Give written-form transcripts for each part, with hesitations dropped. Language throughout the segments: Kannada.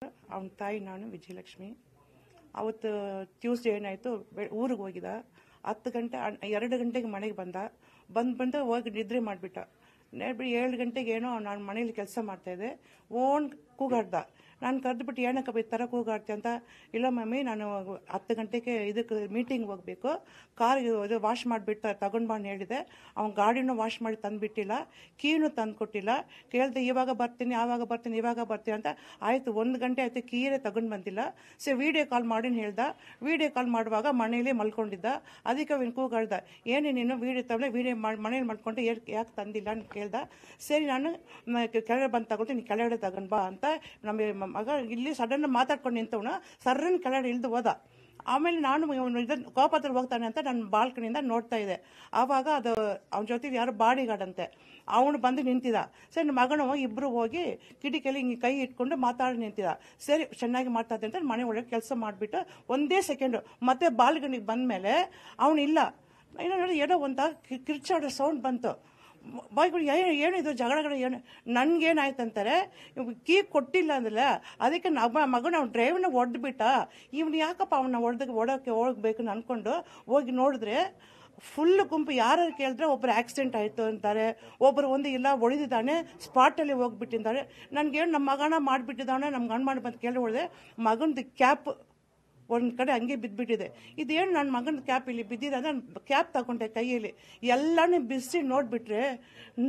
ಅವನ ತಾಯಿ ನಾನು ವಿಜಯಲಕ್ಷ್ಮಿ. ಅವತ್ತು ಟ್ಯೂಸ್ಡೇ ಏನಾಯಿತು, ಊರಿಗೆ ಹೋಗಿದ್ದ. 10 ಗಂಟೆ 2 ಗಂಟೆಗೆ ಮನೆಗೆ ಬಂದು ಹೋಗಿ ನಿದ್ರೆ ಮಾಡಿಬಿಟ್ಟ. 7 ಗಂಟೆಗೆ ಏನೋ ನಾನು ಮನೇಲಿ ಕೆಲಸ ಮಾಡ್ತಾಯಿದ್ದೆ, ಓನ್ ಕೂಗಾಡ್ದ. ನಾನು ಕರೆದ್ಬಿಟ್ಟು ಏನಕ್ಕ ಈ ಥರ ಕೂಗಾಡ್ತೆ ಅಂತ. ಇಲ್ಲ ಮಮ್ಮಿ, ನಾನು 10 ಗಂಟೆಗೆ ಇದಕ್ಕೆ ಮೀಟಿಂಗ್ ಹೋಗಬೇಕು, ಕಾರ್ ಇದು ವಾಶ್ ಮಾಡಿಬಿಟ್ಟು ತಗೊಂಡು ಬಾ ಹೇಳಿದೆ. ಅವ್ನು ಗಾಡಿನೂ ವಾಶ್ ಮಾಡಿ ತಂದುಬಿಟ್ಟಿಲ್ಲ, ಕೀನೂ ತಂದು ಕೊಟ್ಟಿಲ್ಲ. ಕೇಳಿದೆ ಇವಾಗ ಬರ್ತೀನಿ ಇವಾಗ ಬರ್ತೀನಿ ಅಂತ. ಆಯಿತು, 1 ಗಂಟೆ ಆಯಿತು, ಕೀರೇ ತಗೊಂಡು ಬಂದಿಲ್ಲ. ವಿಡಿಯೋ ಕಾಲ್ ಮಾಡಿ ಹೇಳ್ದ. ವಿಡಿಯೋ ಕಾಲ್ ಮಾಡುವಾಗ ಮನೇಲಿ ಮಲ್ಕೊಂಡಿದ್ದ. ಅದಕ್ಕೆ ಅವನು ಕೂಗಾಡ್ದ, ಏನೇ ನೀನು ವಿಡಿಯೋ ಮನೇಲಿ ಮಾಡ್ಕೊಂಡು ಯಾಕೆ ತಂದಿಲ್ಲ ಅಂತ ಕೇಳ್ದ. ಸರಿ, ನಾನು ಕೆಳಗಡೆ ಬಂದು ತಗೊಳ್ತೀನಿ, ಕೆಳಗಡೆ ತಗೊಂಡು ಬಾ ಅಂತ. ನಮ್ಮ ಮಗ ಇಲ್ಲಿ ಸಡನ್ ಮಾತಾಡ್ಕೊಂಡು ನಿಂತವನು ಸರ್ರನ್ ಕೆಳಗಡೆ ಇಳಿದು ಹೋದ. ಆಮೇಲೆ ನಾನು ಇದನ್ನು ಕೋಪತ್ರ ಹೋಗ್ತಾನೆ ಅಂತ ನಾನು ಬಾಲ್ಕನಿಯಿಂದ ನೋಡ್ತಾ ಇದ್ದೆ. ಆವಾಗ ಅದು ಅವನ ಜೊತೆ ಯಾರು ಬಾಡಿ ಗಾರ್ಡ್ ಅಂತೆ, ಅವನು ಬಂದು ನಿಂತಿದ್ದ. ಸರಿ, ನನ್ನ ಮಗನು ಇಬ್ಬರು ಹೋಗಿ ಕಿಟಕಿಯಲ್ಲಿ ಹಿಂಗೆ ಕೈ ಇಟ್ಕೊಂಡು ಮಾತಾಡಿ ನಿಂತಿದ್ದ. ಸರಿ, ಚೆನ್ನಾಗಿ ಮಾತಾಡ್ದೆ ಅಂತ ಮನೆ ಒಳಗೆ ಕೆಲಸ ಮಾಡಿಬಿಟ್ಟು 1 ಸೆಕೆಂಡು ಮತ್ತೆ ಬಾಲ್ಕನಿಗೆ ಬಂದ ಮೇಲೆ ಅವನಿಲ್ಲ. ಏನೋ ಒಂಥರ ಕಿರ್ಚಾಡೋ ಸೌಂಡ್ ಬಂತು. ಬಾಯ್ಗಳು ಏನಿದು ಜಗಳಗಳು ಏನು, ನನಗೇನಾಯ್ತಂತಾರೆ, ಕೀ ಕೊಟ್ಟಿಲ್ಲ ಅಂದ್ರಲ್ಲ, ಅದಕ್ಕೆ ಮಗನ ಅವ್ನು ಡ್ರೈವ್ನ ಹೊಡೆದ್ಬಿಟ್ಟ. ಇವನು ಯಾಕಪ್ಪ ಅವನ್ನ ಹೊಡೋಕ್ಕೆ ಹೋಗ್ಬೇಕು ಅಂದ್ಕೊಂಡು ಹೋಗಿ ನೋಡಿದ್ರೆ ಫುಲ್ ಗುಂಪು. ಯಾರು ಕೇಳಿದ್ರೆ ಒಬ್ಬರು ಆಕ್ಸಿಡೆಂಟ್ ಆಯಿತು ಅಂತಾರೆ, ಒಬ್ಬರು ಇಲ್ಲ ಹೊಡೆದಿದ್ದಾನೆ, ಸ್ಪಾಟಲ್ಲಿ ಹೋಗ್ಬಿಟ್ಟಿದ್ದಾರೆ. ನನಗೇನು ನಮ್ಮ ಮಗನ ಮಾಡಿಬಿಟ್ಟಿದ್ದಾನೆ, ನಮ್ಮ ಗಂಡು ಮಾಡಿ ಬಂದು ಕೇಳಿ ಹೊಡೆದೆ. ಮಗನದು ಕ್ಯಾಪ್ ಒಂದು ಕಡೆ ಹಂಗೆ ಬಿದ್ದುಬಿಟ್ಟಿದೆ. ಇದೇನು ನನ್ನ ಮಗನ ಕ್ಯಾಪ್ ಇಲ್ಲಿ ಬಿದ್ದಿದೆ ಅಂದರೆ ನಾನು ಕ್ಯಾಪ್ ತಗೊಂಡೆ ಕೈಯಲ್ಲಿ. ಎಲ್ಲನೂ ಬಿಸಿ ನೋಡಿಬಿಟ್ರೆ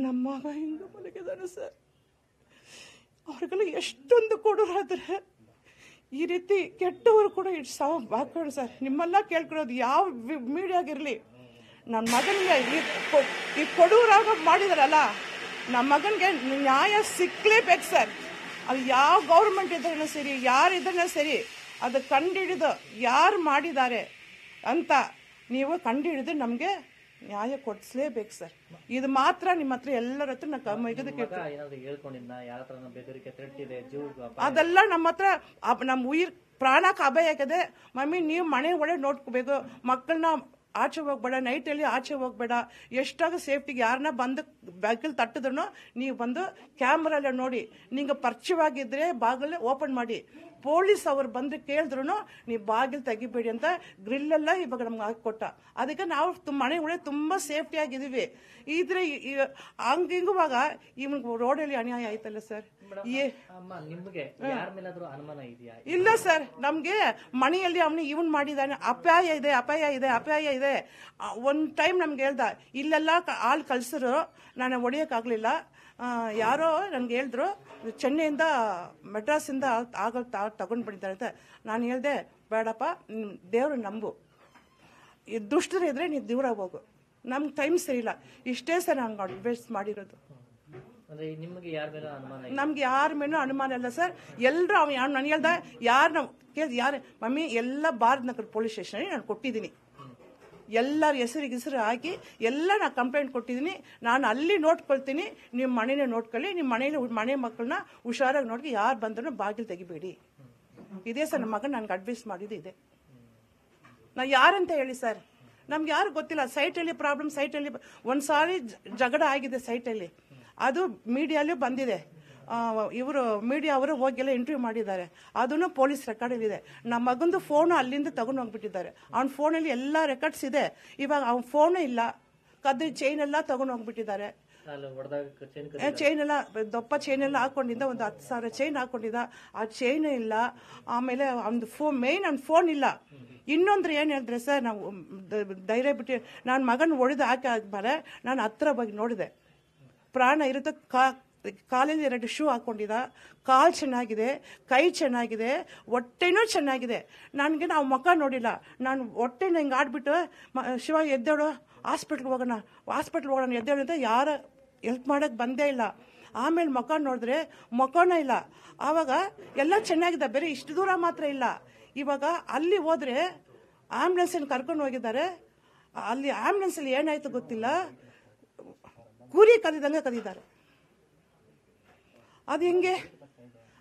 ನಮ್ಮ ಮಗ ಹಿಂಗೆ ಮಲಗಿದ್ದಾನೆ ಸರ್. ಅವ್ರಿಗೆಲ್ಲ ಎಷ್ಟೊಂದು ಕೊಡೋರಾದ್ರೆ ಈ ರೀತಿ ಕೆಟ್ಟವರು ಕೂಡ ಇಷ್ಟು ಸಾವು ಹಾಕೋರು ಸರ್. ನಿಮ್ಮೆಲ್ಲ ಕೇಳ್ಕೊಳ್ಳೋದು, ಯಾವ ಮೀಡಿಯಾಗಿರಲಿ, ನನ್ನ ಮಗನಿಗೆ ಈ ಕೊಡೂರಾಗ ಮಾಡಿದಾರಲ್ಲ, ನಮ್ಮ ಮಗನಿಗೆ ನ್ಯಾಯ ಸಿಕ್ಕಲೇಬೇಕು ಸರ್. ಅದು ಯಾವ ಗೌರ್ಮೆಂಟ್ ಇದ್ರೂ ಸರಿ, ಯಾರಿದ್ರೂ ಸರಿ, ಅದು ಕಂಡುಹಿಡಿದು ಯಾರು ಮಾಡಿದ್ದಾರೆ ಅಂತ ನೀವು ಕಂಡುಹಿಡಿದು ನಮಗೆ ನ್ಯಾಯ ಕೊಡಿಸ್ಲೇಬೇಕು ಸರ್. ಇದು ಮಾತ್ರ ನಿಮ್ಮ ಹತ್ರ ಎಲ್ಲರ ಹತ್ರ ಅದೆಲ್ಲ ನಮ್ಮ ಹತ್ರ ನಮ್ಮ ಪ್ರಾಣಕ್ಕೆ ಅಭಯ ಆಗಿದೆ. ಮಮ್ಮಿ, ನೀವು ಮನೆ ಒಳಗೆ ನೋಡ್ಕೋಬೇಕು, ಮಕ್ಕಳನ್ನ ಆಚೆ ಹೋಗ್ಬೇಡ, ನೈಟಲ್ಲಿ ಆಚೆ ಹೋಗ್ಬೇಡ, ಎಷ್ಟಾಗ ಸೇಫ್ಟಿಗೆ ಯಾರನ್ನ ಬಂದು ಬಾಗಿಲು ತಟ್ಟಿದ್ರು ನೀವು ಬಂದು ಕ್ಯಾಮ್ರಲ್ಲ ನೋಡಿ, ನಿಂಗೆ ಪರಿಚಯವಾಗಿದ್ರೆ ಬಾಗಿಲು ಓಪನ್ ಮಾಡಿ. ಪೊಲೀಸ್ ಅವ್ರು ಬಂದು ಕೇಳಿದ್ರು ನೀವು ಬಾಗಿಲು ತೆಗಿಬೇಡಿ ಅಂತ ಗ್ರಿಲ್ಲೆಲ್ಲ ಇವಾಗ ನಮ್ಗೆ ಹಾಕಿಕೊಟ್ಟ. ಅದಕ್ಕೆ ನಾವು ಮನೆ ಒಳಗೆ ತುಂಬ ಸೇಫ್ಟಿಯಾಗಿದ್ದೀವಿ. ಇದ್ರೆ ಹಂಗಿಂಗುವಾಗ ಇವ್ನಿಗೆ ರೋಡಲ್ಲಿ ಅನ್ಯಾಯ ಆಯ್ತಲ್ಲ ಸರ್. ಇಲ್ಲ ಸರ್, ನಮ್ಗೆ ಮನೆಯಲ್ಲಿ ಇವನ್ ಮಾಡಿದಾನೆ, ಅಪಾಯ ಇದೆ. ಒಂದ್ ಟೈಮ್ ನಮ್ಗೆ ಹೇಳ್ದ, ಇಲ್ಲೆಲ್ಲ ಹಾಲು ಕಳ್ಸಿದ್ರು, ನಾನು ಹೊಡಿಯೋಕ್ಕಾಗಲಿಲ್ಲ. ಯಾರೋ ನನ್ಗೆ ಹೇಳಿದ್ರು ಚೆನ್ನೈಯಿಂದ ಮೆಡ್ರಾಸಿಂದ ತಗೊಂಡು ಬಂದಿದ್ದಾರೆ ಅಂತ. ನಾನು ಹೇಳ್ದೆ, ಬೇಡಪ್ಪ, ದೇವ್ರು ನಂಬು, ದುಷ್ಟರು ಇದ್ರೆ ನೀವು ದೂರ ಹೋಗು, ನಮ್ಗೆ ಟೈಮ್ ಸರಿಯಿಲ್ಲ. ಇಷ್ಟೇ ಸರ್ ನಂಗೆ ಅಡ್ವೈಸ್ ಮಾಡಿರೋದು. ನಮ್ಗೆ ಯಾರ ಮೇಲೂ ಅನುಮಾನ ಇಲ್ಲ ಸರ್. ಎಲ್ಲರೂ ನಾನು ಹೇಳ್ದೆ, ಯಾರು ಮಮ್ಮಿ ಎಲ್ಲ ಭಾರತ್ ನಗರ ಪೊಲೀಸ್ ಸ್ಟೇಷನ್ ನಾನು ಕೊಟ್ಟಿದ್ದೀನಿ. ಎಲ್ಲರ ಹೆಸರು ಹಾಕಿ ಎಲ್ಲ ನಾನು ಕಂಪ್ಲೇಂಟ್ ಕೊಟ್ಟಿದ್ದೀನಿ. ನಾನು ಅಲ್ಲಿ ನೋಡ್ಕೊಳ್ತೀನಿ, ನಿಮ್ಮ ಮನೇನೆ ನೋಡ್ಕೊಳ್ಳಿ, ನಿಮ್ಮ ಮನೆ ಮಕ್ಕಳನ್ನ ಹುಷಾರಾಗಿ ನೋಡ್ಕೊ, ಯಾರು ಬಂದ್ರು ಬಾಗಿಲು ತೆಗಿಬೇಡಿ. ಇದೇ ಸರ್ ನಮ್ಮ ಮಗನ ನನಗೆ ಅಡ್ವೈಸ್ ಮಾಡಿದ್ದು ಇದೆ. ನಾ ಯಾರಂತ ಹೇಳಿ ಸರ್, ನಮ್ಗೆ ಯಾರು ಗೊತ್ತಿಲ್ಲ. ಸೈಟಲ್ಲಿ ಪ್ರಾಬ್ಲಮ್, ಸೈಟಲ್ಲಿ ಒಂದ್ಸಾರಿ ಜಗಳ ಆಗಿದೆ ಸೈಟಲ್ಲಿ, ಅದು ಮೀಡಿಯಾಲೂ ಬಂದಿದೆ. ಇವರು ಮೀಡಿಯಾ ಅವರು ಹೋಗಿಲ್ಲ ಇಂಟರ್ವ್ಯೂ ಮಾಡಿದ್ದಾರೆ, ಅದನ್ನು ಪೊಲೀಸ್ ರೆಕಾರ್ಡಲ್ಲಿದೆ. ನಮ್ಮ ಮಗಂದು ಫೋನು ಅಲ್ಲಿಂದ ತಗೊಂಡು ಹೋಗ್ಬಿಟ್ಟಿದ್ದಾರೆ. ಅವ್ನ ಫೋನಲ್ಲಿ ಎಲ್ಲ ರೆಕಾರ್ಡ್ಸ್ ಇದೆ. ಇವಾಗ ಅವ್ನ ಫೋನು ಇಲ್ಲ, ಕದ್ದು ಚೈನ್ ಎಲ್ಲ ತಗೊಂಡು ಹೋಗ್ಬಿಟ್ಟಿದ್ದಾರೆ. ಚೈನ್ ಎಲ್ಲ ದಪ್ಪ ಚೈನ್ ಎಲ್ಲ ಹಾಕೊಂಡಿದ್ದ, ಒಂದು 10,000 ಚೈನ್ ಹಾಕೊಂಡಿದ್ದ, ಆ ಚೈನು ಇಲ್ಲ. ಆಮೇಲೆ ಅವ್ನ ಅವ್ನ ಫೋನ್ ಇಲ್ಲ. ಇನ್ನೊಂದ್ರೆ ಏನು ಹೇಳಿದ್ರೆ ಸರ್, ನಾವು ಧೈರ್ಯ ಬಿಟ್ಟು ನಾನು ಮಗನ ಹೊಡೆದು ಹಾಕಿದ್ಮೇಲೆ ನಾನು ಹತ್ರ ಬಗ್ಗೆ ನೋಡಿದೆ, ಪ್ರಾಣ ಇರುತ್ತೆ. ಕಾಲಲ್ಲಿ 2 ಶೂ ಹಾಕೊಂಡಿದ್ದ, ಕಾಲು ಚೆನ್ನಾಗಿದೆ, ಕೈ ಚೆನ್ನಾಗಿದೆ, ಹೊಟ್ಟೆನೂ ಚೆನ್ನಾಗಿದೆ. ನನಗೆ ನಾವು ಮುಖ ನೋಡಿಲ್ಲ, ನಾನು ಹೊಟ್ಟೆನ ಹಿಂಗೆ ಆಡ್ಬಿಟ್ಟು ಶಿವ ಎದ್ದೇಳು, ಹಾಸ್ಪಿಟ್ಲ್ಗೆ ಹೋಗೋಣ ಎದ್ದೇಳು ಅಂತ ಯಾರು ಹೆಲ್ಪ್ ಮಾಡೋಕ್ಕೆ ಬಂದೇ ಇಲ್ಲ. ಆಮೇಲೆ ಮುಖ ನೋಡಿದ್ರೆ ಮುಖನೂ ಇಲ್ಲ. ಆವಾಗ ಎಲ್ಲ ಚೆನ್ನಾಗಿದೆ, ಬೇರೆ ಇಷ್ಟು ದೂರ ಮಾತ್ರ ಇಲ್ಲ. ಇವಾಗ ಅಲ್ಲಿ ಹೋದ್ರೆ ಆಂಬ್ಯುಲೆನ್ಸನ್ನು ಕರ್ಕೊಂಡು ಹೋಗಿದ್ದಾರೆ. ಅಲ್ಲಿ ಆಂಬ್ಯುಲೆನ್ಸಲ್ಲಿ ಏನಾಯ್ತು ಗೊತ್ತಿಲ್ಲ, ಕುರಿ ಕದಿದ್ದಾರೆ. ಅದು ಹಿಂಗೆ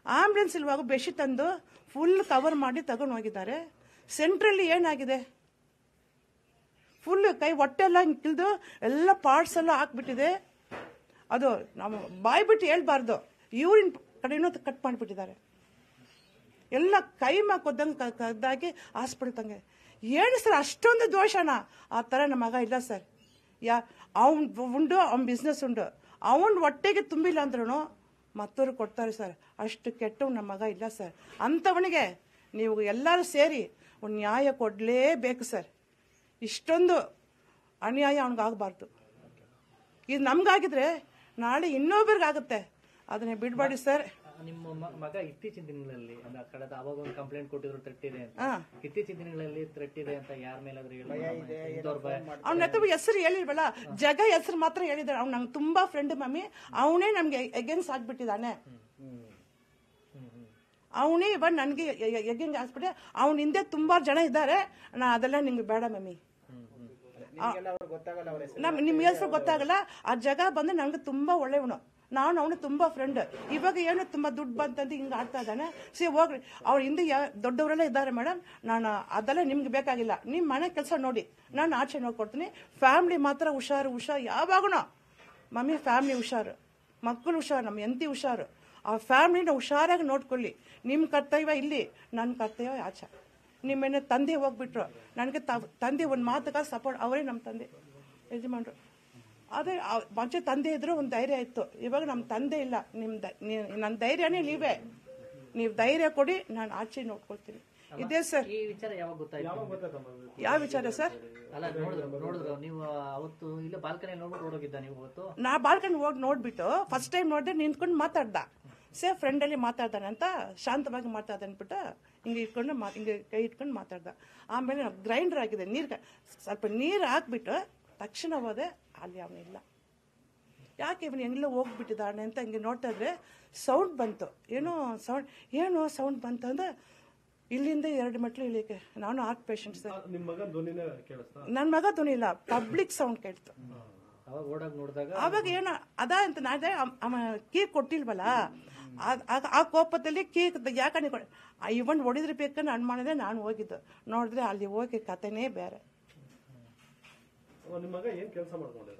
ಆಂಬ್ಯುಲೆನ್ಸ್ ಇರುವಾಗ ಬೆಶಿ ತಂದು ಫುಲ್ ಕವರ್ ಮಾಡಿ ತಗೊಂಡು ಹೋಗಿದ್ದಾರೆ. ಸೆಂಟ್ರಲ್ಲಿ ಏನಾಗಿದೆ, ಫುಲ್ ಕೈ ಹೊಟ್ಟೆ ಎಲ್ಲ ಹಿಂಗೆ ಕಿಲ್ದು ಎಲ್ಲ ಪಾರ್ಟ್ಸ್ ಎಲ್ಲ ಹಾಕ್ಬಿಟ್ಟಿದೆ. ಅದು ನಾವು ಬಾಯ್ ಬಿಟ್ಟು ಹೇಳ್ಬಾರ್ದು, ಯೂರಿನ್ ಕಡೆನೂ ಕಟ್ ಮಾಡಿಬಿಟ್ಟಿದ್ದಾರೆ. ಎಲ್ಲ ಕೈಮ ಕೊದ್ದಂಗೆ ಕದ್ದಾಗಿ ಹಾಸ್ಪಿಟಲ್ ತಂಗೆ. ಏನು ಸರ್ ಅಷ್ಟೊಂದು ದೋಷನ? ಆ ಥರ ನಮ್ಮ ಮಗ ಇಲ್ಲ ಸರ್. ಅವನ್ ಉಂಡು, ಅವ್ನ ಬಿಸ್ನೆಸ್ ಉಂಡು, ಅವನ್ ಹೊಟ್ಟೆಗೆ ತುಂಬಿಲ್ಲ ಅಂದ್ರೂ ಮತ್ತವ್ರು ಕೊಡ್ತಾರೆ ಸರ್. ಅಷ್ಟು ಕೆಟ್ಟವ್ ನಮ್ಮ ಮಗ ಇಲ್ಲ ಸರ್. ಅಂಥವನಿಗೆ ನೀವು ಎಲ್ಲರೂ ಸೇರಿ ಒಂದು ನ್ಯಾಯ ಕೊಡಲೇಬೇಕು ಸರ್. ಇಷ್ಟೊಂದು ಅನ್ಯಾಯ ಅವನಿಗಾಗಬಾರ್ದು. ಇದು ನಮ್ಗಾಗಿದ್ರೆ ನಾಳೆ ಇನ್ನೊಬ್ರಿಗಾಗುತ್ತೆ. ಅದನ್ನೇ ಬಿಡಬೇಡಿ ಸರ್. ನಿಮ್ಮ ಮಗ ಇತ್ತೀಚಿನ ದಿನಗಳಲ್ಲಿ ಕಳೆದ ಅವಾಗ ಒಂದು ಕಂಪ್ಲೇಂಟ್ ಕೊಟ್ಟಿದ್ರು ಥ್ರೆಟ್ ಇದೆ ಅಂತ. ಇತ್ತೀಚಿನ ದಿನಗಳಲ್ಲಿ ಥ್ರೆಟ್ ಇದೆ ಅಂತ ಯಾರ ಮೇಲಾದ್ರೂ ಅವ್ನ ಹತ್ರ ಹೆಸರು ಹೇಳಿಲ್ವಲ್ಲ, ಜಗ ಹೆಸರು ಮಾತ್ರ ಹೇಳಿದಾರೆ. ಅವ್ನು ನಂಗೆ ತುಂಬಾ ಫ್ರೆಂಡ್ ಮಮ್ಮಿ, ಅವನೇ ನಮ್ಗೆ ಎಗೇನ್ಸ್ಟ್ ಆಗ್ಬಿಟ್ಟಿದ್ದಾನೆ. ಅವನೇ ಇವಾಗ ನನ್ಗೆ ಎಗೇನ್ಸ್ಟ್ ಆಗ್ಬಿಟ್ಟೆ. ಅವ್ನ ಹಿಂದೆ ತುಂಬಾ ಜನ ಇದ್ದಾರೆ. ನಾ ಅದೆಲ್ಲ ನಿಮ್ಗೆ ಬೇಡ ಮಮ್ಮಿ, ನಿಮ್ಗೆ ಹೆಸರು ಗೊತ್ತಾಗಲ್ಲ. ಆ ಜಗ ಬಂದು ನಂಗೆ ತುಂಬಾ ಒಳ್ಳೆಯವನು, ನಾನು ಅವನು ತುಂಬಾ ಫ್ರೆಂಡ್. ಇವಾಗ ಏನು ತುಂಬಾ ದುಡ್ಡು ಬಂತಂದು ಹಿಂಗೆ ಆಡ್ತಾ ಇದ್ದಾನೆ. ಹೋಗ್ರಿ, ಅವ್ರ ಹಿಂದೆ ದೊಡ್ಡವರೆಲ್ಲ ಇದ್ದಾರೆ ಮೇಡಮ್. ನಾನು ಅದೆಲ್ಲ ನಿಮ್ಗೆ ಬೇಕಾಗಿಲ್ಲ. ನಿಮ್ಮ ಮನೆ ಕೆಲಸ ನೋಡಿ, ನಾನು ಆಚೆ ನೋಡ್ಕೊಡ್ತೀನಿ. ಫ್ಯಾಮಿಲಿ ಮಾತ್ರ ಹುಷಾರು ಯಾವಾಗೂ ಮಮ್ಮಿ. ಫ್ಯಾಮಿಲಿ ಹುಷಾರು, ಮಕ್ಕಳು ಹುಷಾರು, ನಮ್ಮ ಹೆಂಡತಿ ಹುಷಾರು. ಆ ಫ್ಯಾಮಿಲಿನ ಹುಷಾರಾಗಿ ನೋಡ್ಕೊಳ್ಳಿ. ನಿಮ್ಮ ಕರ್ತವ್ಯ ಇಲ್ಲಿ, ನನ್ನ ಕರ್ತವ್ಯ ಆಚೆ. ನಿಮ್ಮೇನೆ ತಂದೆ ಹೋಗ್ಬಿಟ್ರು, ನನಗೆ ತಂದೆ ಒಂದು ಮಾತುಗ ಸಪೋರ್ಟ್. ಅವರೇ ನಮ್ಮ ತಂದೆ ಯಜಮಾನ್ರು. ಅದೇ ಮುಂಚೆ ತಂದೆ ಇದ್ರು ಒಂದು ಧೈರ್ಯ ಇತ್ತು. ಇವಾಗ ನಮ್ಮ ತಂದೆ ಇಲ್ಲ. ನನ್ನ ಧೈರ್ಯನೇ ನೀವೇ. ನೀವು ಧೈರ್ಯ ಕೊಡಿ, ನಾನು ಆಚೆ ನೋಡ್ಕೊಳ್ತೀನಿ. ಇದೇ ಸರ್. ಈ ವಿಚಾರ ಯಾವಾಗ ಗೊತ್ತಾಯ್ತು? ಯಾವ ವಿಚಾರ ಸರ್? ಅಲ್ಲ, ನೋಡಿದ್ರು ನೀವು ಅವತ್ತು ಇಲ್ಲ ಬಾಲ್ಕನಿ ನೋಡ್ಬಿಟ್ಟು ಓಡೋಗಿದ್ದ ನೀವು ಅವತ್ತು? ನಾ ಬಾಲ್ಕನಿ ಹೋಗಿ ನೋಡ್ಬಿಟ್ಟು ಫಸ್ಟ್ ಟೈಮ್ ನೋಡಿದೆ, ನಿಂತ್ಕೊಂಡು ಮಾತಾಡ್ದ. ಫ್ರೆಂಡಲ್ಲಿ ಮಾತಾಡ್ತಾನೆ ಅಂತ ಶಾಂತವಾಗಿ ಮಾತಾಡ್ದ ಅನ್ಬಿಟ್ಟು ಹಿಂಗೆ ಇಟ್ಕೊಂಡು ಹಿಂಗೆ ಕೈ ಇಟ್ಕೊಂಡು ಮಾತಾಡ್ದ. ಆಮೇಲೆ ಗ್ರೈಂಡರ್ ಆಗಿದೆ, ಸ್ವಲ್ಪ ನೀರು ಹಾಕ್ಬಿಟ್ಟು ತಕ್ಷಣ ಹೋದೆ. ಅಲ್ಲಿ ಅವನಿಲ್ಲ. ಯಾಕೆ ಇವನು ಹೆಂಗೆಲ್ಲ ಹೋಗ್ಬಿಟ್ಟಿದ್ದಾನೆ ಅಂತ ಹಿಂಗೆ ನೋಡ್ತಾ ಇದ್ರೆ ಸೌಂಡ್ ಬಂತು. ಏನು ಸೌಂಡ್ ಬಂತು ಅಂದ್ರೆ ಇಲ್ಲಿಂದ 2 ಮೆಟ್ಲು ಇಳಿಯಕ್ಕೆ. ನಾನು ಹಾರ್ಟ್ ಪೇಷಂಟ್ ಸರ್. ನನ್ನ ಮಗ ಧ್ವನಿ ಇಲ್ಲ, ಪಬ್ಲಿಕ್ ಸೌಂಡ್ ಕೇಳ್ತು. ಅವಾಗ ಏನೋ ಅದ ಅಂತ ನಾಳೆ ಕೀ ಕೊಟ್ಟಿಲ್ವಲ್ಲ, ಆ ಕೋಪದಲ್ಲಿ ಕೀ ಯಾಕಂದ್ರೆ ಇವನ್ ಹೊಡಿದ್ರಬೇಕನ್ನ ಅನ್ಮಾನಿದೆ. ನಾನು ಹೋಗಿದ್ದು ನೋಡಿದ್ರೆ ಅಲ್ಲಿ ಹೋಗಿ ಕಥೆನೇ ಬೇರೆ.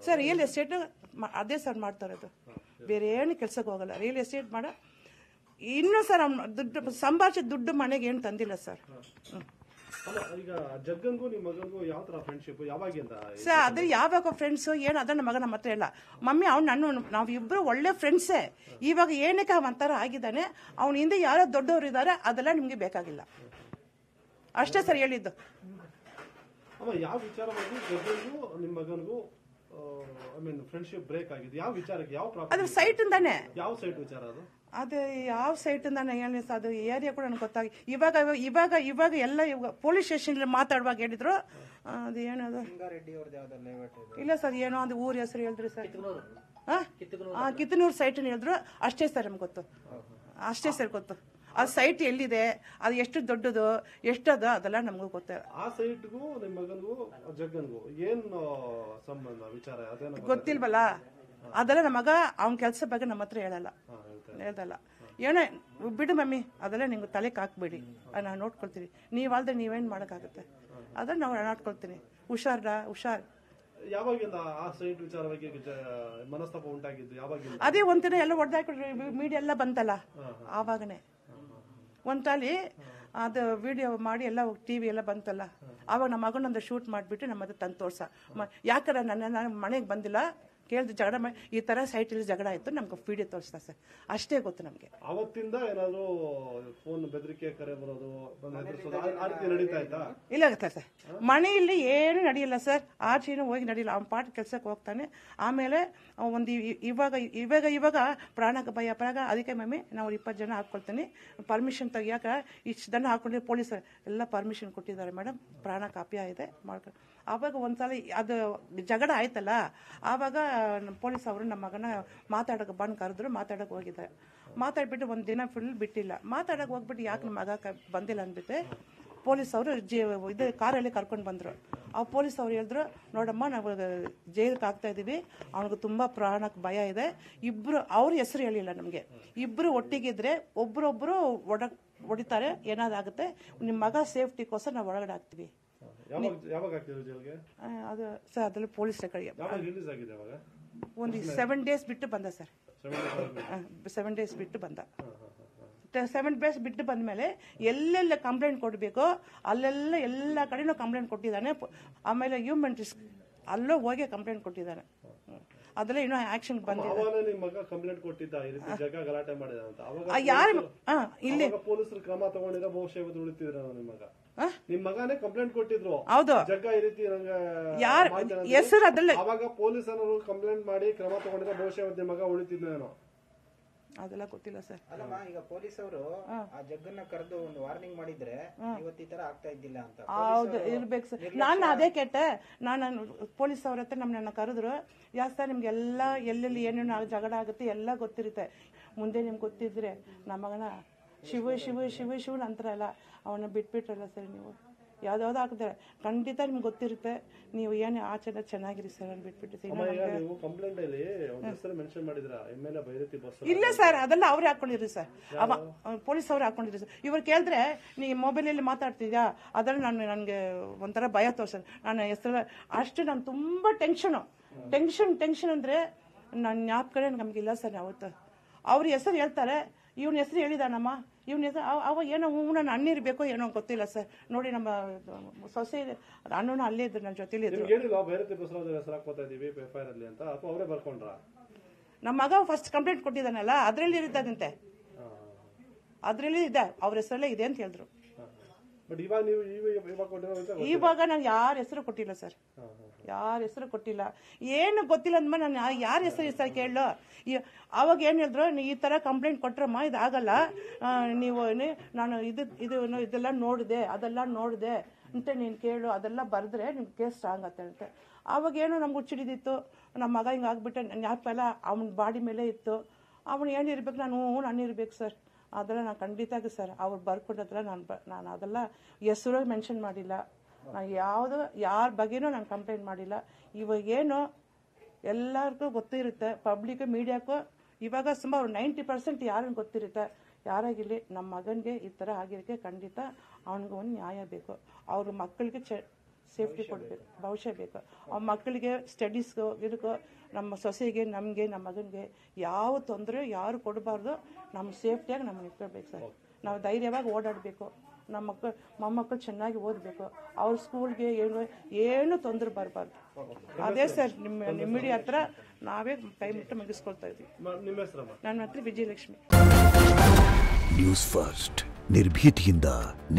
ಸರ್ ರಿಯಲ್ ಎಸ್ಟೇಟ್ ಅದೇ ಸರ್ ಮಾಡ್ತಾ ಇರೋದು, ಬೇರೆ ಏನು ಕೆಲ್ಸಕ್ಕೆ ಹೋಗಲ್ಲ. ರಿಯಲ್ ಎಸ್ಟೇಟ್ ಮಾಡ. ಇನ್ನೂ ಸರ್ ದುಡ್ಡು ಸಂಭಾಷಿತ ದುಡ್ಡು ಮನೆಗೆ ಏನು ತಂದಿಲ್ಲ ಸರ್. ಸರ್ ಅದ್ರ ಯಾವಾಗ ಫ್ರೆಂಡ್ಸ್ ಏನು ಅದನ್ನ ಮಗ ನಮ್ಮ ಹತ್ರ ಇಲ್ಲ. ಮಮ್ಮಿ ನಾವಿಬ್ರು ಒಳ್ಳೆ ಫ್ರೆಂಡ್ಸೇ. ಇವಾಗ ಏನಕ್ಕೆ ಒಂಥರ ಆಗಿದ್ದಾನೆ, ಅವ್ನ ಹಿಂದೆ ಯಾರೋ ದೊಡ್ಡವರು ಇದ್ದಾರೆ, ಅದೆಲ್ಲ ನಿಮ್ಗೆ ಬೇಕಾಗಿಲ್ಲ. ಅಷ್ಟೇ ಸರ್ ಹೇಳಿದ್ದು. ಯಾವ ವಿಚಾರವಾಗಿ ಜಗ್ಗನಿಗೂ ನಿಮ್ಮ ಮಗನಿಗೂ ಫ್ರೆಂಡ್ಶಿಪ್ ಬ್ರೇಕ್ ಆಗಿದೆ? ಯಾವ ವಿಚಾರಕ್ಕೆ? ಯಾವ ಪ್ರಾಬ್ಲಮ್? ಅದ್ರ ಸೈಟ್ ಇಂದಾನೆ. ಯಾವ ಸೈಟ್ ವಿಚಾರ ಅದು? ಅದು ಯಾವ ಸೈಟ್ ಇಂದಾನೆ ಹೇಳಿ, ಅದು ಏರಿಯಾ ಕೂಡ ನನಗೆ ಗೊತ್ತಾಗಿ. ಇವಾಗ ಎಲ್ಲ ಪೊಲೀಸ್ ಸ್ಟೇಷನ್ ಮಾತಾಡುವಾಗ ಹೇಳಿದ್ರು. ಅದು ಏನದು ಇಲ್ಲ ಸರ್, ಏನೋ ಅದು ಊರ ಹೆಸರು ಹೇಳಿದ್ರು ಸರ್. ಕಿತ್ತನೂರು ಸೈಟ್ ಹೇಳಿದ್ರು. ಅಷ್ಟೇ ಸರ್ ನಮ್ಗೆ ಗೊತ್ತು. ಅಷ್ಟೇ ಸರ್ ಗೊತ್ತು. ಆ ಸೈಟ್ ಎಲ್ಲಿದೆ, ಅದು ಎಷ್ಟು ದೊಡ್ಡದು, ಎಷ್ಟದ, ಅದೆಲ್ಲ ನಮಗೂ ಗೊತ್ತಿಲ್ಲ. ಆ ಸೈಟ್ಗೂ ನಿಮ್ಮ ಮಗನಿಗೂ ಜಗ್ಗನ್ಗೂ ಏನು ಸಂಬಂಧ? ವಿಚಾರ ಗೊತ್ತಿಲ್ವಲ್ಲ. ಅದೆಲ್ಲ ನಮ್ಮ ಮಗ ಅವನ ಕೆಲಸ ಬಗ್ಗೆ ನಮ್ಮ ಹತ್ರ ಹೇಳ್ದಲ್ಲ. ಏನೋ ಬಿಡು ಮಮ್ಮಿ, ಅದೆಲ್ಲ ನಿಮ್ಗೆ ತಲೆಗೆ ಹಾಕ್ಬೇಡಿ, ನಾನು ನೋಡ್ಕೊಳ್ತೀನಿ. ನೀವಲ್ದೆ ನೀವೇನು ಮಾಡೋಕ್ಕಾಗುತ್ತೆ, ಅದನ್ನ ನಾವು ನೋಡ್ಕೊಳ್ತೀನಿ. ಹುಷಾರ್. ಯಾವಾಗಿಂದ ಆ ಸೈಟ್ ವಿಚಾರವಾಗಿ ಮನಸ್ತಾಪ ಉಂಟಾಗಿದ್ದು? ಯಾವಾಗಿಂದ? ಅದೇ ಒಂದಿನ ಎಲ್ಲ ಹೊಡೆದಾಕ್ಬಿಟ್ರಿ, ಮೀಡಿಯಾ ಎಲ್ಲ ಬಂತಲ್ಲ, ಆವಾಗನೇ ಒಂದ್ಸಲಿ ಅದು ವಿಡಿಯೋ ಮಾಡಿ ಎಲ್ಲ ಟಿವಿ ಎಲ್ಲ ಬಂತಲ್ಲ, ಆವಾಗ ನಮ್ಮ ಮಗನೊಂದು ಶೂಟ್ ಮಾಡಿಬಿಟ್ಟು ನಮ್ಮ ಹತ್ರ ತಂದು ತೋರ್ಸ. ಯಾಕಂದ್ರೆ ನಾನು ಮನೆಗೆ ಬಂದಿಲ್ಲ, ಕೇಳಿದ ಜಗಳ ಮಾಡಿ ಈ ತರ ಸೈಟಲ್ಲಿ ಜಗಳ ಆಯ್ತು, ನಮ್ಗೆ ವಿಡಿಯೋ ತೋರಿಸ್ತಾ ಸರ್. ಅಷ್ಟೇ ಗೊತ್ತು ನಮ್ಗೆ. ಅವತ್ತಿಂದ ಏನಾದ್ರು ಫೋನ್ ಬೆದರಿಕೆ ಕರೆ ಬರೋದು ನಡೀತಾ ಇತ್ತಾ? ಇಲ್ಲ ಸರ್, ಮನೆಯಲ್ಲಿ ಏನು ನಡೆಯಲ್ಲ ಸರ್. ಆಚೆನೂ ಹೋಗಿ ನಡೆಯಲ್ಲ. ಅವ್ನ ಪಾಠ ಕೆಲ್ಸಕ್ಕೆ ಹೋಗ್ತಾನೆ. ಆಮೇಲೆ ಒಂದು ಇವಾಗ ಪ್ರಾಣಕ್ಕೆ ಭಯ ಪ್ರಾಗ. ಅದಕ್ಕೆ ಮಮ್ಮಿ ನಾವು 20 ಜನ ಹಾಕೊಳ್ತೀನಿ, ಪರ್ಮಿಷನ್ ತೆಗಿಯಾಕ ಇಷ್ಟು ಜನ ಹಾಕೊಂಡ್ರೆ ಪೊಲೀಸರು ಎಲ್ಲ ಪರ್ಮಿಷನ್ ಕೊಟ್ಟಿದ್ದಾರೆ ಮೇಡಮ್, ಪ್ರಾಣಕ್ಕೆ ಅಪಾಯ ಇದೆ ಮಾಡ್ಕೊಂಡು. ಆವಾಗ ಒಂದ್ಸಲ ಅದು ಜಗಳ ಆಯ್ತಲ್ಲ, ಆವಾಗ ಪೊಲೀಸ್ ಅವರು ನಮ್ಮ ಮಗನ ಮಾತಾಡೋಕೆ ಬಂದು ಕರೆದ್ರು. ಮಾತಾಡೋಕೆ ಹೋಗಿದ್ದಾರೆ. ಮಾತಾಡ್ಬಿಟ್ಟು ಒಂದು ದಿನ ಫುಲ್ ಬಿಟ್ಟಿಲ್ಲ. ಮಾತಾಡೋಕೆ ಹೋಗ್ಬಿಟ್ಟು ಯಾಕೆ ನಮ್ಮ ಮಗ ಬಂದಿಲ್ಲ ಅಂದ್ಬಿಟ್ಟು ಪೊಲೀಸ್ ಅವರು ಇದು ಕಾರಲ್ಲಿ ಕರ್ಕೊಂಡು ಬಂದರು. ಆ ಪೊಲೀಸ್ ಅವ್ರು ಹೇಳಿದ್ರು, ನೋಡಮ್ಮ ನಾವು ಜೈಲಿಗೆ ಆಗ್ತಾ ಇದ್ದೀವಿ, ಅವ್ನಿಗೆ ತುಂಬ ಪ್ರಾಣಕ್ಕೆ ಭಯ ಇದೆ. ಇಬ್ಬರು ಅವ್ರ ಹೆಸರು ಹೇಳಿಲ್ಲ ನಮಗೆ. ಇಬ್ಬರು ಒಟ್ಟಿಗಿದ್ರೆ ಒಬ್ಬರೊಬ್ಬರು ಹೊಡಿತಾರೆ, ಏನಾದಾಗುತ್ತೆ. ನಿಮ್ಮ ಮಗ ಸೇಫ್ಟಿಗೋಸ್ಕರ ನಾವು ಒಳಗಡೆ ಹಾಕ್ತೀವಿ. ಅದು ಸರ್ ಅದರಲ್ಲಿ ಪೊಲೀಸ್ ಒಂದು 7 ಡೇಸ್ ಬಿಟ್ಟು ಬಂದ ಸರ್. 7 ಡೇಸ್ ಬಿಟ್ಟು ಬಂದ. 7 ಡೇಸ್ ಬಿಟ್ಟು ಬಂದಮೇಲೆ ಎಲ್ಲೆಲ್ಲ ಕಂಪ್ಲೇಂಟ್ ಕೊಡಬೇಕು ಅಲ್ಲೆಲ್ಲ ಎಲ್ಲ ಕಡೆನೂ ಕಂಪ್ಲೇಂಟ್ ಕೊಟ್ಟಿದ್ದಾನೆ. ಆಮೇಲೆ ಹ್ಯೂಮನ್ ರಿಸ್ಕ್ ಅಲ್ಲೂ ಹೋಗಿ ಕಂಪ್ಲೇಂಟ್ ಕೊಟ್ಟಿದ್ದಾನೆ. ಅದೆಲ್ಲ ಇನ್ನೂ ಆಕ್ಷನ್ ಬಂದಿದೆ. ನಿಮ್ಮ ಮಗ ಕಂಪ್ಲೇಂಟ್ ಕೊಟ್ಟಿದ್ದ ಈ ರೀತಿ ಜಾಗ ಗಲಾಟೆ ಮಾಡಿದ ಅಂತ. ಯಾರು ಇಲ್ಲಿ ಪೊಲೀಸರು ಕ್ರಮ ತಗೊಂಡಿರೋ ಬಹುಶಃ ಇವತ್ತು ಉಳಿತಿದ್ರ ನಿಮ್ಮ ಮಗ. ನಿಮ್ ಮಗನೇ ಕಂಪ್ಲೇಂಟ್ ಕೊಟ್ಟಿದ್ರು. ಹೌದು. ಜಗ್ಗ ಈ ರೀತಿ ಯಾರು ಹೆಸರು ಅದಲ್ಲ. ಅವಾಗ ಪೊಲೀಸರು ಕಂಪ್ಲೇಂಟ್ ಮಾಡಿ ಕ್ರಮ ತಗೊಂಡಿರೋ ಬಹುಶಃ ಇವತ್ತು ನಿಮ್ಮ ಮಗ ಉಳಿತಿದ್ನೇನೋ. ಅದೆಲ್ಲ ಗೊತ್ತಿಲ್ಲ ಸರ್. ಅಲ್ಲಮ್ಮ, ಈಗ ಪೊಲೀಸವರು ಆ ಜಗ್ಗನ್ನ ಕರೆದು ಒಂದು ವಾರ್ನಿಂಗ್ ಮಾಡಿದ್ರೆ ಇವತ್ತು ಈ ತರ ಆಗ್ತಾ ಇದ್ದಿಲ್ಲ ಅಂತ. ಹೌದು, ಇರ್ಬೇಕು ಸರ್. ನಾನು ಅದೇ ಕೆಟ್ಟೆ. ನಾನು ಪೊಲೀಸ್ ಅವ್ರ ಹತ್ರ ನಮ್ಮನ್ನ ಕರೆದ್ರು, ಯಾಕೆ ಸರ್ ನಿಮ್ಗೆಲ್ಲ ಎಲ್ಲೆಲ್ಲಿ ಏನೇನು ಜಗಳ ಆಗುತ್ತೆ ಎಲ್ಲ ಗೊತ್ತಿರುತ್ತೆ. ಮುಂದೆ ನಿಮ್ಗೆ ಗೊತ್ತಿದ್ರೆ ನಮ್ಮ ಮಗನ ಶಿವ ಅಂತಾರಲ್ಲ, ಅವನ್ನ ಬಿಟ್ಬಿಟ್ರಲ್ಲ ಸರ್ ನೀವು. ಯಾವ್ದಾವ್ದು ಹಾಕಿದ್ರೆ ಖಂಡಿತ ನಿಮ್ಗೆ ಗೊತ್ತಿರುತ್ತೆ. ನೀವು ಏನು ಆಚರಣೆ ಚೆನ್ನಾಗಿರಿ ಸರ್ ಅಂತ ಬಿಟ್ಬಿಟ್ಟು. ಇಲ್ಲ ಸರ್, ಅದೆಲ್ಲ ಅವ್ರೇ ಹಾಕೊಂಡಿರಿ ಸರ್. ಪೊಲೀಸ್ ಅವ್ರು ಹಾಕೊಂಡಿರಿ ಸರ್. ಇವ್ರು ಕೇಳಿದ್ರೆ ನೀ ಮೊಬೈಲಲ್ಲಿ ಮಾತಾಡ್ತಿದ್ಯಾ, ಅದರಲ್ಲಿ ನನಗೆ ಒಂಥರ ಭಯ ತೋರ್ಸೋದು. ನನ್ನ ಹೆಸರು ಅಷ್ಟು ನಾನು ತುಂಬ ಟೆನ್ಷನ್ ಅಂದರೆ ನನ್ನ ಜ್ಞಾಪಕನೇ ನಮಗಿಲ್ಲ ಸರ್. ಅವತ್ತು ಅವ್ರ ಹೆಸರು ಹೇಳ್ತಾರೆ, ಇವನ ಹೆಸರು ಹೇಳಿದಾನಮ್ಮ, ಇವನ ಹೆಸರು ಅವ ಏನೋ ನನ್ನ ಅಣ್ಣಿರ್ಬೇಕೋ ಏನೋ ಗೊತ್ತಿಲ್ಲ ಸರ್. ನೋಡಿ ನಮ್ಮ ಸೊಸೆ ಅಣ್ಣನು ಅಲ್ಲೇ ಇದ್ರು, ನನ್ನ ಜೊತೆಲಿ ಇದ್ರು. ನಮ್ಮ ಮಗ ಫಸ್ಟ್ ಕಂಪ್ಲೇಂಟ್ ಕೊಟ್ಟಿದ್ದಾನಲ್ಲ, ಅದರಲ್ಲಿ ಇರ್ತದಂತೆ. ಅದರಲ್ಲಿ ಇದೆ, ಅವ್ರ ಹೆಸರಲ್ಲೇ ಇದೆ ಅಂತ ಹೇಳಿದ್ರು. ಇವಾಗ ನಾನು ಯಾರ ಹೆಸರು ಕೊಟ್ಟಿಲ್ಲ ಸರ್, ಯಾರ ಹೆಸರು ಕೊಟ್ಟಿಲ್ಲ. ಏನು ಗೊತ್ತಿಲ್ಲ ಅಂದ್ಮೇಲೆ ನಾನು ಯಾರ ಹೆಸರು ಸರ್ ಕೇಳೋ. ಅವಾಗ ಏನು ಹೇಳಿದ್ರು, ಈ ಥರ ಕಂಪ್ಲೇಂಟ್ ಕೊಟ್ರಮ್ಮ ಇದಾಗಲ್ಲ, ನೀವು ನಾನು ಇದೆಲ್ಲ ನೋಡಿದೆ, ಅದೆಲ್ಲ ನೋಡಿದೆ ಅಂತ ನೀನು ಕೇಳು, ಅದೆಲ್ಲ ಬರೆದ್ರೆ ನಿಮ್ಗೆ ಕೇಸ್ ಸ್ಟ್ರಾಂಗ್ ಅಂತ. ಅವಾಗ ಏನೋ ನಮ್ಗೆ ಹುಚ್ಚಿಡಿದಿತ್ತು, ನಮ್ಮ ಮಗ ಹಿಂಗೆ ಆಗ್ಬಿಟ್ಟೆ. ಜ್ಞಾಪಕ ಎಲ್ಲ ಅವನ ಬಾಡಿ ಮೇಲೆ ಇತ್ತು. ಅವನು ಏನಿರ್ಬೇಕು, ನಾನು ಇರ್ಬೇಕು ಸರ್. ಅದೆಲ್ಲ ನಾನು ಖಂಡಿತ ಸರ್ ಅವ್ರು ಬರ್ಕೊಟ್ಟದ್ರ ನಾನು ಅದೆಲ್ಲ ಹೆಸರು ಮೆನ್ಷನ್ ಮಾಡಿಲ್ಲ. ನಾನು ಯಾರ ಬಗ್ಗೆನೂ ನಾನು ಕಂಪ್ಲೇಂಟ್ ಮಾಡಿಲ್ಲ. ಇವಾಗೇನು ಎಲ್ಲರಿಗೂ ಗೊತ್ತಿರುತ್ತೆ, ಪಬ್ಲಿಕ್ ಮೀಡಿಯಾಕ್ಕೂ ಇವಾಗ ಸುಮಾರು 90% ಯಾರಿಗೆ ಗೊತ್ತಿರುತ್ತೆ. ಯಾರಾಗಿರಲಿ ನಮ್ಮ ಮಗನಿಗೆ ಈ ಥರ ಆಗಿರೋಕ್ಕೆ ಖಂಡಿತ ಅವನಿಗೆ ಒಂದು ನ್ಯಾಯ ಬೇಕು. ಅವ್ರ ಮಕ್ಕಳಿಗೆ ಸೇಫ್ಟಿ ಕೊಡಬೇಕು, ಭವಿಷ್ಯ ಬೇಕು. ಅವ್ರ ಮಕ್ಕಳಿಗೆ ಸ್ಟಡೀಸ್ಗೂ ಇದಕ್ಕೂ ನಮ್ಮ ಸೊಸೆಗೆ, ನಮಗೆ, ನಮ್ಮ ಮಗನಿಗೆ ಯಾವ ತೊಂದರೆ ಯಾರು ಕೊಡಬಾರ್ದು. ನಮ್ಮ ಸೇಫ್ಟಿಯಾಗಿ ನಮ್ಮನ್ನು ಇಟ್ಕೊಳ್ಬೇಕು ಸರ್. ನಾವು ಧೈರ್ಯವಾಗಿ ಓಡಾಡಬೇಕು. ನಮ್ಮ ಮೊಮ್ಮಕ್ಕಳು ಚೆನ್ನಾಗಿ ಓದಬೇಕು. ಅವ್ರ ಸ್ಕೂಲ್ಗೆ ಏನು ತೊಂದರೆ ಬರಬಾರ್ದು. ಅದೇ ಸರ್ ನಿಮ್ಮ ಮೀಡಿಯಾ ಹತ್ರ ನಾವೇ ಕೈ ಮುಟ್ಟು ಮುಗಿಸ್ಕೊಳ್ತಾ ಇದ್ವಿ. ನನ್ನ ಹತ್ರ ವಿಜಯಲಕ್ಷ್ಮಿ. ನ್ಯೂಸ್ ಫಸ್ಟ್, ನಿರ್ಭೀತಿಯಿಂದ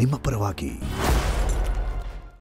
ನಿಮ್ಮ ಪರವಾಗಿ.